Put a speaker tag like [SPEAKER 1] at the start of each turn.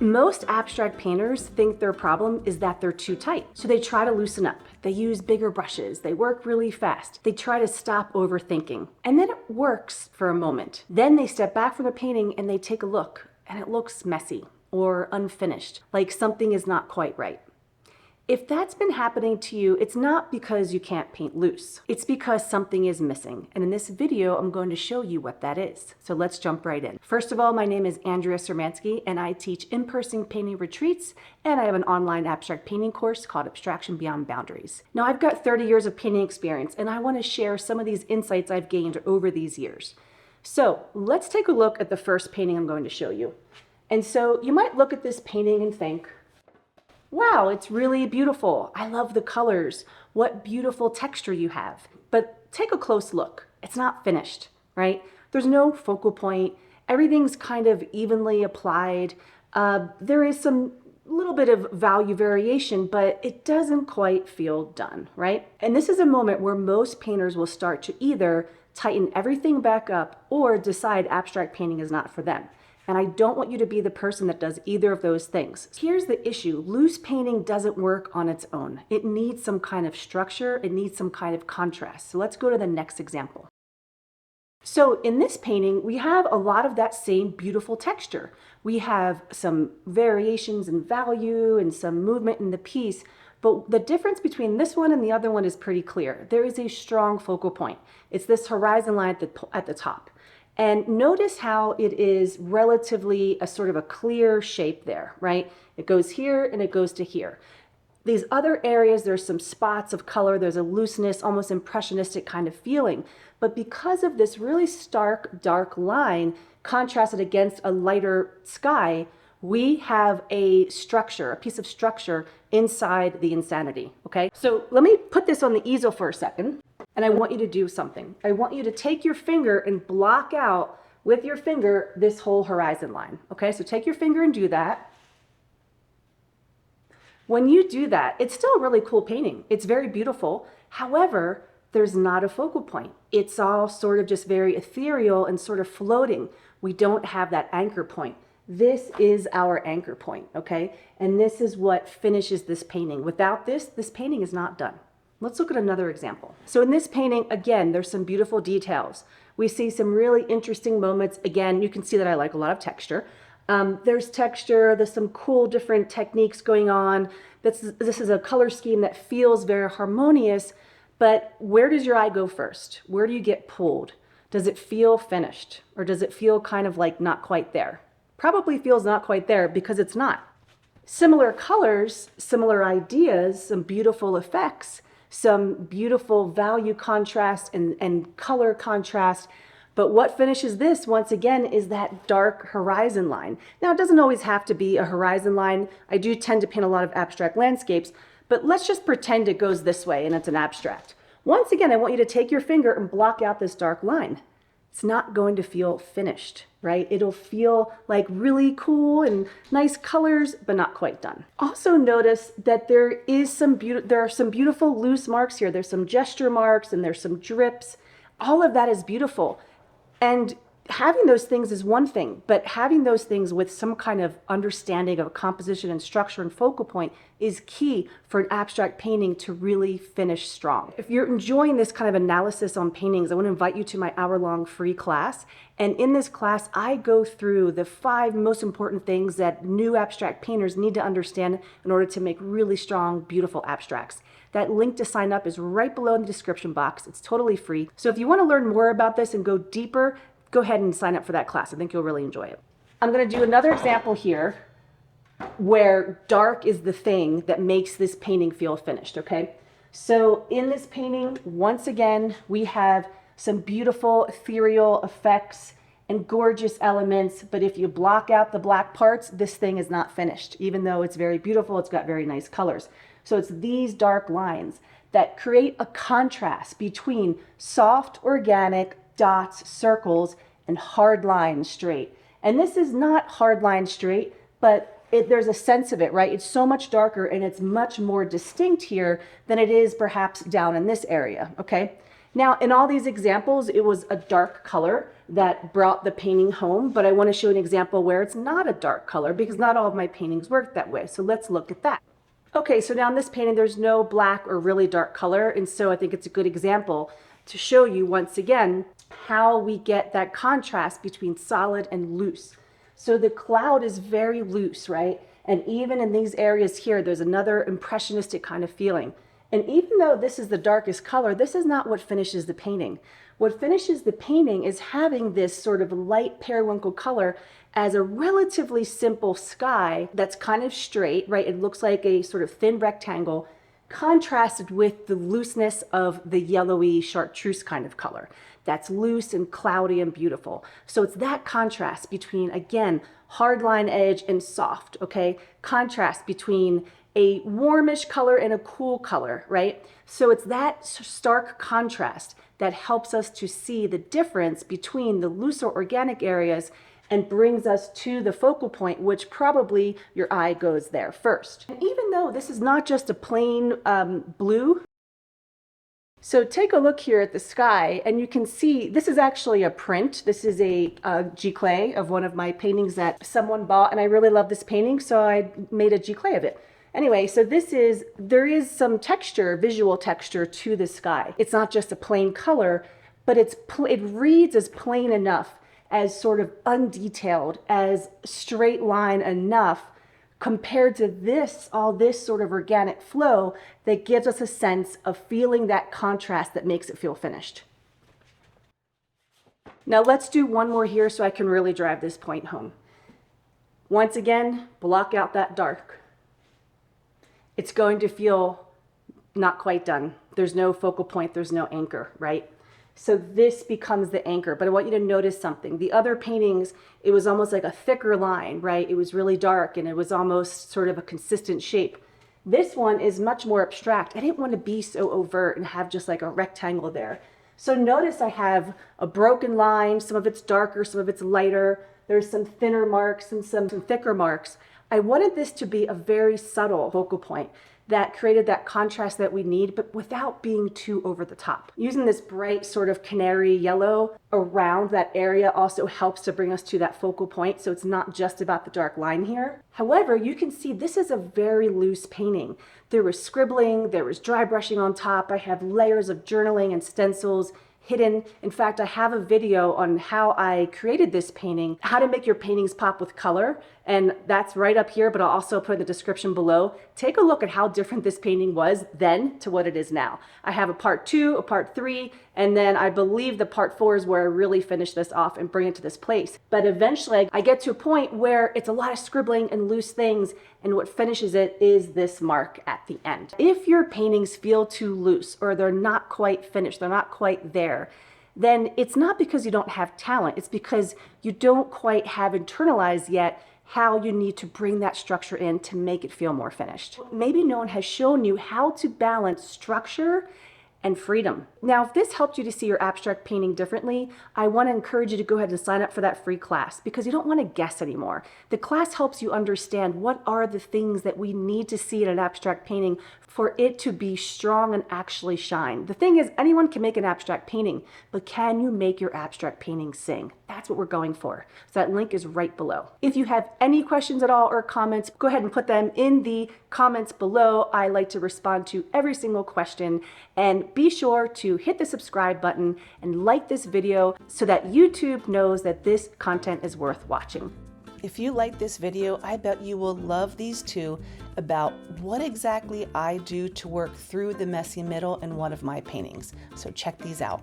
[SPEAKER 1] Most abstract painters think their problem is that they're too tight, so they try to loosen up. They use bigger brushes, they work really fast, they try to stop overthinking. And then it works for a moment. Then they step back from the painting and they take a look, and it looks messy or unfinished, like something is not quite right. If that's been happening to you, it's not because you can't paint loose. It's because something is missing. And in this video, I'm going to show you what that is. So let's jump right in. First of all, my name is Andrea Sermansky, and I teach in-person painting retreats, and I have an online abstract painting course called Abstraction Beyond Boundaries. Now, I've got 30 years of painting experience, and I want to share some of these insights I've gained over these years. So let's take a look at the first painting I'm going to show you. And so you might look at this painting and think, wow, it's really beautiful. I love the colors. What beautiful texture you have. But take a close look. It's not finished, right? There's no focal point. Everything's kind of evenly applied. There is some little bit of value variation, but it doesn't quite feel done, right? And this is a moment where most painters will start to either tighten everything back up or decide abstract painting is not for them. And I don't want you to be the person that does either of those things. Here's the issue. Loose painting doesn't work on its own. It needs some kind of structure. It needs some kind of contrast. So let's go to the next example. So in this painting, we have a lot of that same beautiful texture. We have some variations in value and some movement in the piece, but the difference between this one and the other one is pretty clear. There is a strong focal point. It's this horizon line at the top. And notice how it is relatively a sort of a clear shape there, right? It goes here and it goes to here. These other areas, there's some spots of color, there's a looseness, almost impressionistic kind of feeling. But because of this really stark, dark line contrasted against a lighter sky, we have a structure, a piece of structure inside the insanity, okay? So let me put this on the easel for a second. And I want you to do something. I want you to take your finger and block out with your finger this whole horizon line. Okay, so take your finger and do that. When you do that, it's still a really cool painting. It's very beautiful. However, there's not a focal point. It's all sort of just very ethereal and sort of floating. We don't have that anchor point. This is our anchor point, okay? And this is what finishes this painting. Without this, this painting is not done. Let's look at another example. So in this painting, again, there's some beautiful details. We see some really interesting moments. Again, you can see that I like a lot of texture. There's texture, there's some cool different techniques going on. This is a color scheme that feels very harmonious, but where does your eye go first? Where do you get pulled? Does it feel finished? Or does it feel kind of like not quite there? Probably feels not quite there because it's not. Similar colors, similar ideas, some beautiful effects, some beautiful value contrast and color contrast. But what finishes this, once again, is that dark horizon line. Now, it doesn't always have to be a horizon line. I do tend to paint a lot of abstract landscapes, but let's just pretend it goes this way and it's an abstract. Once again, I want you to take your finger and block out this dark line. It's not going to feel finished, right? It'll feel like really cool and nice colors, but not quite done. Also notice that there are some beautiful loose marks here. There's some gesture marks and there's some drips. All of that is beautiful. And having those things is one thing, but having those things with some kind of understanding of composition and structure and focal point is key for an abstract painting to really finish strong. If you're enjoying this kind of analysis on paintings, I want to invite you to my hour-long free class. And in this class, I go through the 5 most important things that new abstract painters need to understand in order to make really strong, beautiful abstracts. That link to sign up is right below in the description box. It's totally free. So if you want to learn more about this and go deeper, go ahead and sign up for that class. I think you'll really enjoy it. I'm going to do another example here where dark is the thing that makes this painting feel finished, okay? So in this painting, once again, we have some beautiful ethereal effects and gorgeous elements, but if you block out the black parts, this thing is not finished. Even though it's very beautiful, it's got very nice colors. So it's these dark lines that create a contrast between soft, organic dots, circles, and hard line straight. And this is not hard line straight, but there's a sense of it, right? It's so much darker and it's much more distinct here than it is perhaps down in this area, okay? Now, in all these examples, it was a dark color that brought the painting home, but I want to show an example where it's not a dark color because not all of my paintings work that way. So let's look at that. Okay, so now in this painting, there's no black or really dark color, and so I think it's a good example to show you once again how we get that contrast between solid and loose. So the cloud is very loose, right? And even in these areas here, there's another impressionistic kind of feeling. And even though this is the darkest color, this is not what finishes the painting. What finishes the painting is having this sort of light periwinkle color as a relatively simple sky that's kind of straight, right? It looks like a sort of thin rectangle contrasted with the looseness of the yellowy chartreuse kind of color. That's loose and cloudy and beautiful. So it's that contrast between, again, hard line edge and soft, okay? Contrast between a warmish color and a cool color, right? So it's that stark contrast that helps us to see the difference between the looser organic areas and brings us to the focal point, which probably your eye goes there first. And even though this is not just a plain blue, so take a look here at the sky and you can see this is actually a print. This is a giclée of one of my paintings that someone bought, and I really love this painting, so I made a giclée of it. Anyway, so there is some texture, visual texture to the sky. It's not just a plain color, but it reads as plain enough, as sort of undetailed, as straight line enough compared to all this sort of organic flow that gives us a sense of feeling that contrast that makes it feel finished. Now let's do one more here so I can really drive this point home. Once again, block out that dark. It's going to feel not quite done. There's no focal point, there's no anchor, right? So this becomes the anchor, but I want you to notice something. The other paintings, it was almost like a thicker line, right? It was really dark and it was almost sort of a consistent shape. This one is much more abstract. I didn't want to be so overt and have just like a rectangle there. So notice I have a broken line, some of it's darker, some of it's lighter. There's some thinner marks and some thicker marks. I wanted this to be a very subtle focal point that created that contrast that we need, but without being too over the top. Using this bright sort of canary yellow around that area also helps to bring us to that focal point, so it's not just about the dark line here. However, you can see this is a very loose painting. There was scribbling, there was dry brushing on top, I have layers of journaling and stencils hidden. In fact, I have a video on how I created this painting, how to make your paintings pop with color, and that's right up here, but I'll also put in the description below. Take a look at how different this painting was then to what it is now. I have a part 2, a part 3, and then I believe the part 4 is where I really finish this off and bring it to this place. But eventually I get to a point where it's a lot of scribbling and loose things, and what finishes it is this mark at the end. If your paintings feel too loose or they're not quite finished, they're not quite there, then it's not because you don't have talent, it's because you don't quite have internalized yet how you need to bring that structure in to make it feel more finished. Maybe no one has shown you how to balance structure and freedom. Now, if this helped you to see your abstract painting differently, I want to encourage you to go ahead and sign up for that free class because you don't want to guess anymore. The class helps you understand what are the things that we need to see in an abstract painting for it to be strong and actually shine. The thing is, anyone can make an abstract painting, but can you make your abstract painting sing? That's what we're going for. So that link is right below. If you have any questions at all or comments, go ahead and put them in the comments below. I like to respond to every single question, and be sure to hit the subscribe button and like this video so that YouTube knows that this content is worth watching. If you like this video, I bet you will love these two about what exactly I do to work through the messy middle in one of my paintings. So check these out.